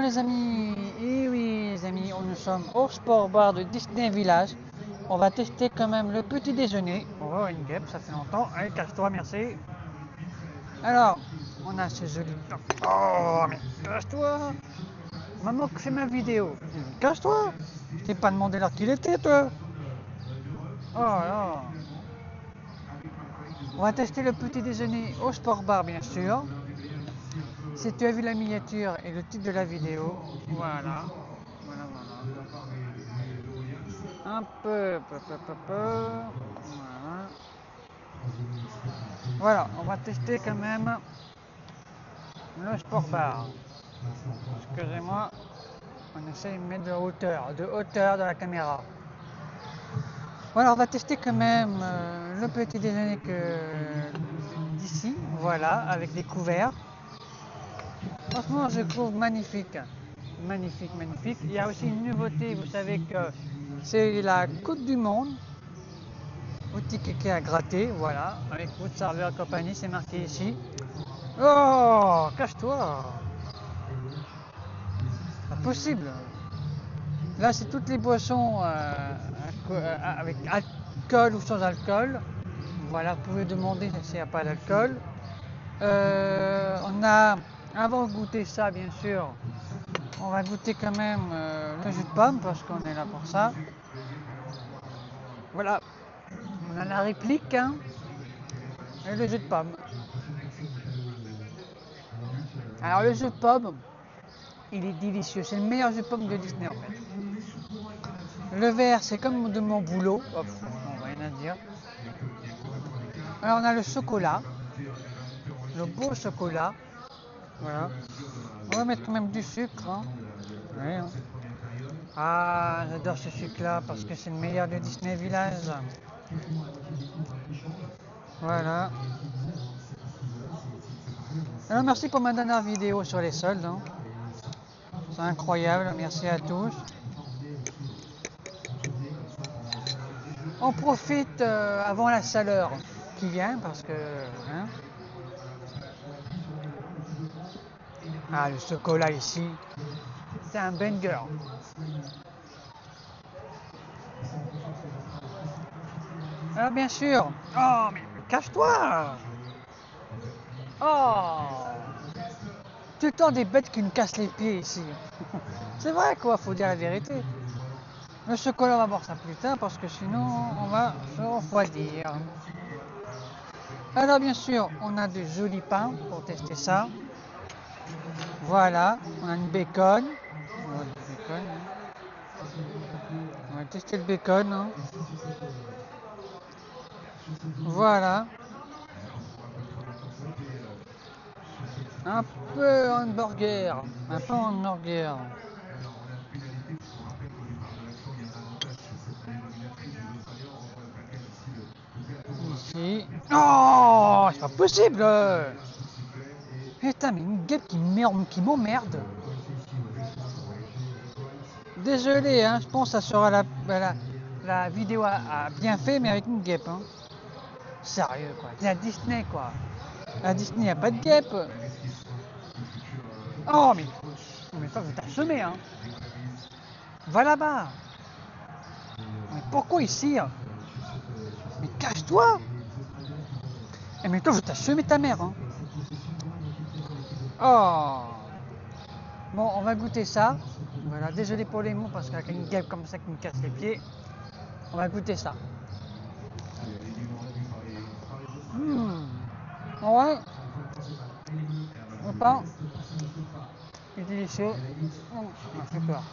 les amis, et oui les amis, nous sommes au sport bar de Disney Village. On va tester quand même le petit déjeuner. Oh une guêpe, ça fait longtemps. Allez cache-toi, merci. Alors, on a ce joli... Oh mais cache-toi. Maman que fait ma vidéo. Cache-toi. Je t'ai pas demandé l'heure qu'il était toi. Oh là. On va tester le petit déjeuner au sport bar bien sûr. Si tu as vu la miniature et le titre de la vidéo, voilà. Voilà. Un peu. Voilà. Voilà, on va tester quand même le sport bar. Excusez-moi, on essaie de mettre de hauteur de la caméra. Voilà, on va tester quand même le petit déjeuner d'ici, voilà, avec des couverts. Franchement, je trouve magnifique. Magnifique. Il y a aussi une nouveauté, vous savez que c'est la Coupe du Monde. Au ticket à gratter, voilà, avec votre serveur et compagnie, c'est marqué ici. Oh, cache-toi. Pas possible. Là, c'est toutes les boissons avec alcool ou sans alcool. Voilà, vous pouvez demander s'il n'y a pas d'alcool. On a, avant de goûter ça, bien sûr, on va goûter quand même le jus de pomme parce qu'on est là pour ça. Voilà, on a la réplique hein, et le jus de pomme. Alors le jus de pomme, il est délicieux, c'est le meilleur jus de pomme de Disney en fait. Le vert, c'est comme de mon boulot, hop, franchement, rien à dire. Alors on a le chocolat, le beau chocolat, voilà. On va mettre quand même du sucre, hein. Oui, hein. Ah, j'adore ce sucre-là parce que c'est le meilleur de Disney Village. Voilà. Alors merci pour ma dernière vidéo sur les soldes. Hein. C'est incroyable, merci à tous. On profite avant la chaleur qui vient parce que... Hein. Ah, le chocolat ici, c'est un banger. Alors bien sûr... Oh, mais cache-toi. Oh, tout le temps des bêtes qui nous cassent les pieds ici. C'est vrai quoi, faut dire la vérité. Le chocolat, on va boire ça plus tard parce que sinon on va se refroidir. Alors bien sûr, on a de jolis pains pour tester ça. Voilà, on a une bacon. On va tester le bacon. Hein. Voilà. Un peu hamburger. Un peu hamburger. Ici. Oh, c'est pas possible. Putain, mais une guêpe qui m'emmerde. Désolé, hein, je pense que ça sera la vidéo a bien fait, mais avec une guêpe. Hein. Sérieux, quoi. C'est à Disney, quoi. À Disney, il n'y a pas de guêpe. Oh, mais toi, vous t'assommer, hein. Va là-bas. Mais pourquoi ici hein. Mais cache-toi. Et mais toi, vous t'assommer ta mère, hein. Oh. Bon, on va goûter ça. Voilà, désolé pour les mots, parce qu'avec une guêpe comme ça qui me casse les pieds, on va goûter ça. Ouais. Le pain est délicieux. Ça m'a fait peur.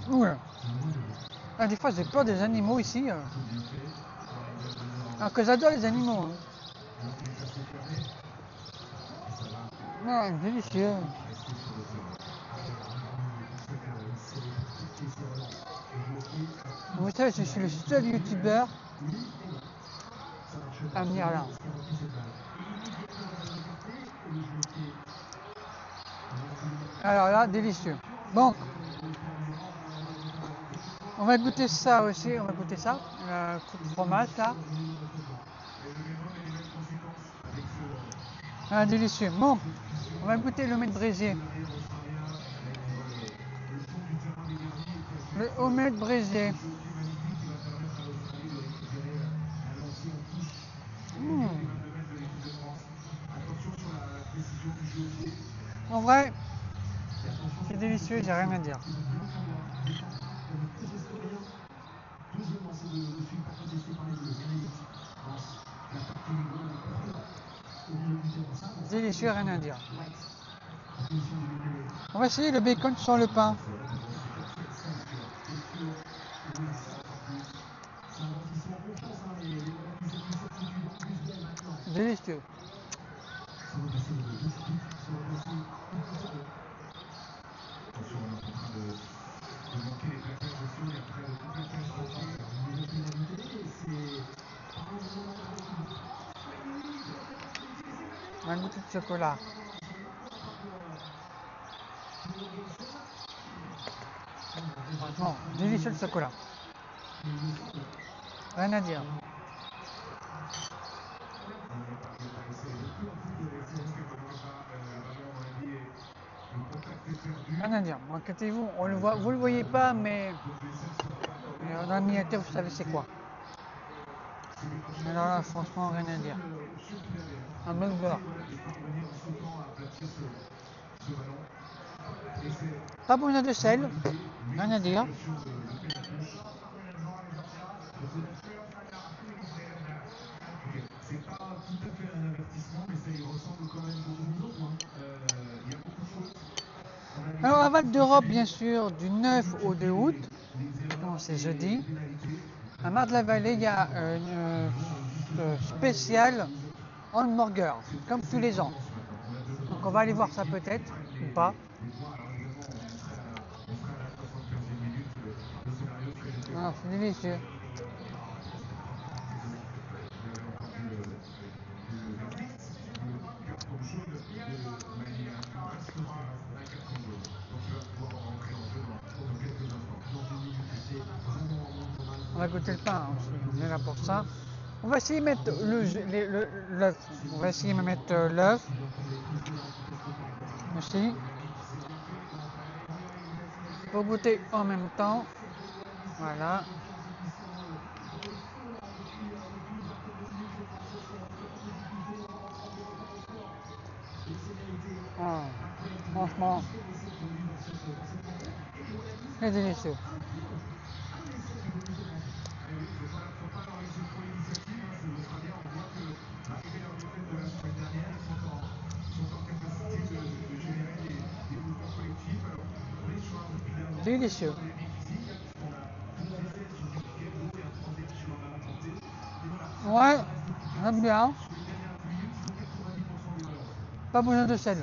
Ouais. Ah, des fois, j'ai peur des animaux ici. Alors que j'adore les animaux. Hein. Ouais, délicieux. Vous savez, je suis le seul youtubeur à venir là. Alors là, délicieux. Bon. On va goûter ça aussi, on va goûter ça, le coup de fromage là. Ah, délicieux. Bon, on va goûter l'omelette brisée. Le omelette brisée. Mmh. En vrai, c'est délicieux, j'ai rien à dire. Délicieux, rien à dire. On va essayer le bacon sur le pain. Délicieux. On va goûter de chocolat. Franchement, délicieux le chocolat. Rien à dire. Rien à dire. Inquiétez-vous, on le voit, vous le voyez pas, mais dans la miniature, vous savez c'est quoi. Alors là, franchement, rien à dire. Un bon beurre. Pas besoin de sel, rien à dire. Alors, à Val d'Europe, bien sûr, du 9 au 2 août, donc c'est jeudi. À Marne-la-Vallée, il y a une spéciale hamburger, comme tous les ans. Donc, on va aller voir ça peut-être, ou pas. Ah, c'est délicieux. On va goûter le pain aussi, on est là pour ça. On va essayer de mettre l'œuf. On va essayer de mettre l'œuf. Aussi. Pour goûter en même temps. Voilà. Oh, franchement, c'est délicieux. Délicieux. Ouais, j'aime bien. Pas besoin de sel.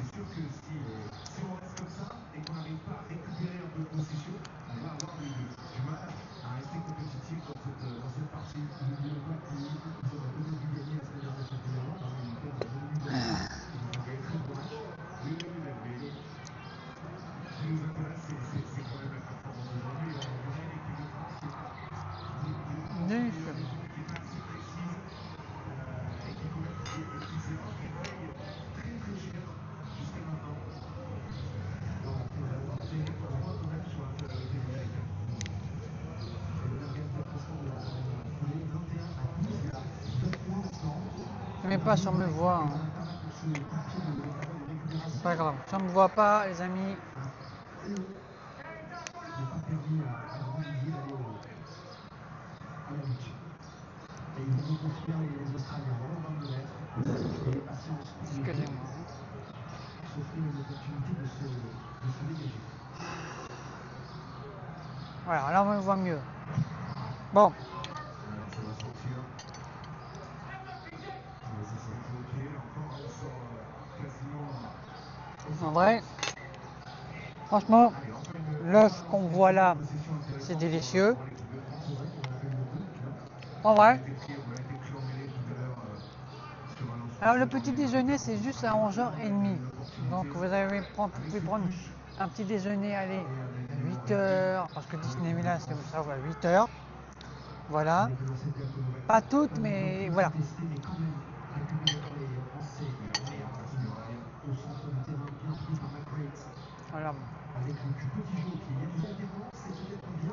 Délicieux. Je ne mets pas si on me voit. Hein. C'est pas grave. Si on me voit pas, les amis. Excusez-moi. Voilà, là on me voit mieux. Bon. En vrai, franchement, l'œuf qu'on voit là, c'est délicieux. En vrai. Alors le petit déjeuner, c'est juste à 11h30. Donc vous pouvez prendre un petit déjeuner, allez, à 8h, parce que Disney Village, c'est ça, à 8h. Voilà. Pas toutes, mais voilà. Voilà.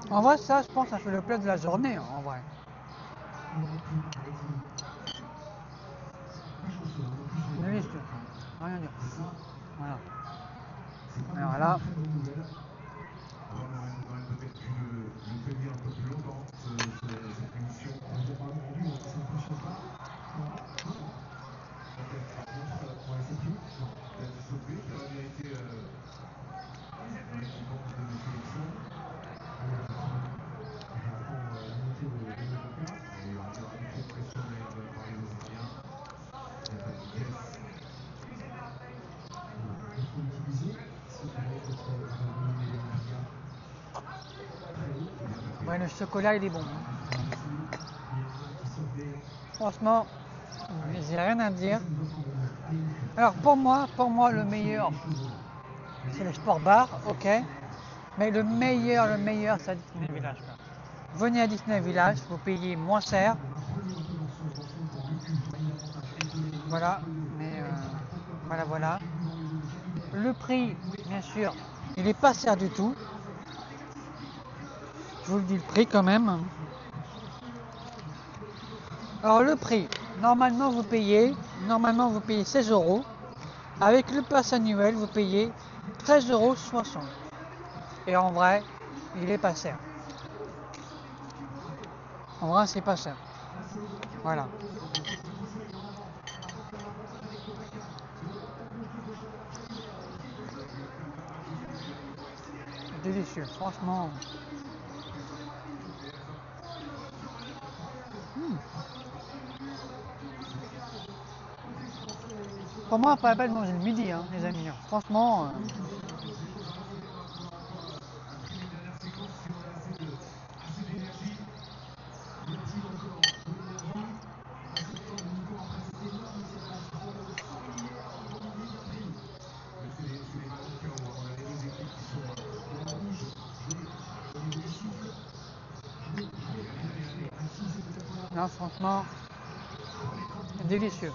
En vrai, ça, je pense, ça fait le plat de la journée, hein, en vrai. Délicieux. Rien à dire. Voilà. Alors là. Ouais, le chocolat, il est bon. Franchement, j'ai rien à dire. Alors pour moi, le meilleur, c'est le sport bar, ok. Mais le meilleur, c'est à Disney Village. Quoi. Venez à Disney Village, vous payez moins cher. Voilà, mais voilà. Le prix, bien sûr, il n'est pas cher du tout. Je vous le dis le prix quand même. Alors le prix, normalement vous payez 16 €. Avec le pass annuel, vous payez 13,60 €. Et en vrai, il est pas cher. En vrai, c'est pas cher. Voilà. Délicieux, franchement. Pour moi, pas la peine de manger le midi, hein, les amis. Franchement. Non, franchement, délicieux.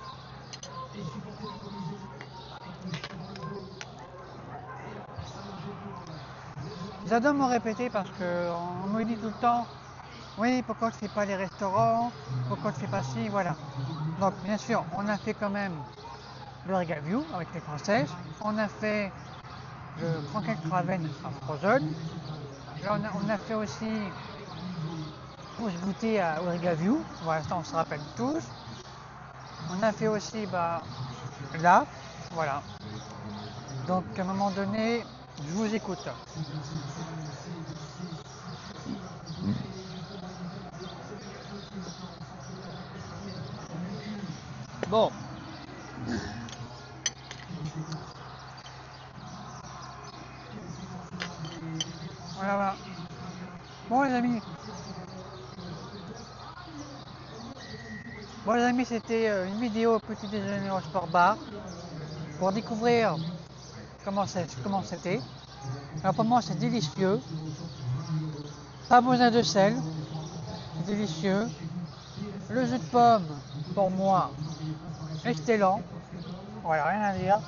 J'adore me répéter parce qu'on me dit tout le temps, oui, pourquoi tu ne fais pas les restaurants, pourquoi tu ne fais pas ci, voilà. Donc, bien sûr, on a fait quand même le Regaview avec les Françaises, on a fait le Franken Craven à Frozen, là, on a fait aussi pour se goûter au Regaview, voilà, ça on se rappelle tous. On a fait aussi là, voilà. Donc à un moment donné, je vous écoute. Bon. Voilà. Bon les amis. Bon les amis, c'était une vidéo petit déjeuner au sport bar pour découvrir comment c'était. Alors pour moi c'est délicieux. Pas besoin de sel. C'est délicieux. Le jus de pomme, pour moi, excellent. Voilà, rien à dire.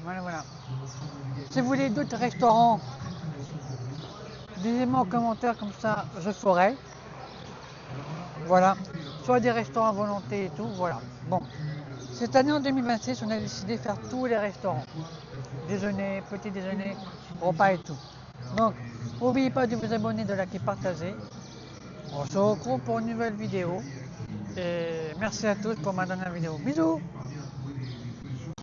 Voilà. Si vous voulez d'autres restaurants, dites-moi en commentaire, comme ça je ferai. Voilà. Soit des restaurants à volonté et tout, voilà. Bon. Cette année en 2026, on a décidé de faire tous les restaurants. Déjeuner, petit déjeuner, repas et tout. Donc, n'oubliez pas de vous abonner, de liker, partager. On se retrouve pour une nouvelle vidéo. Et merci à tous pour ma dernière vidéo. Bisous!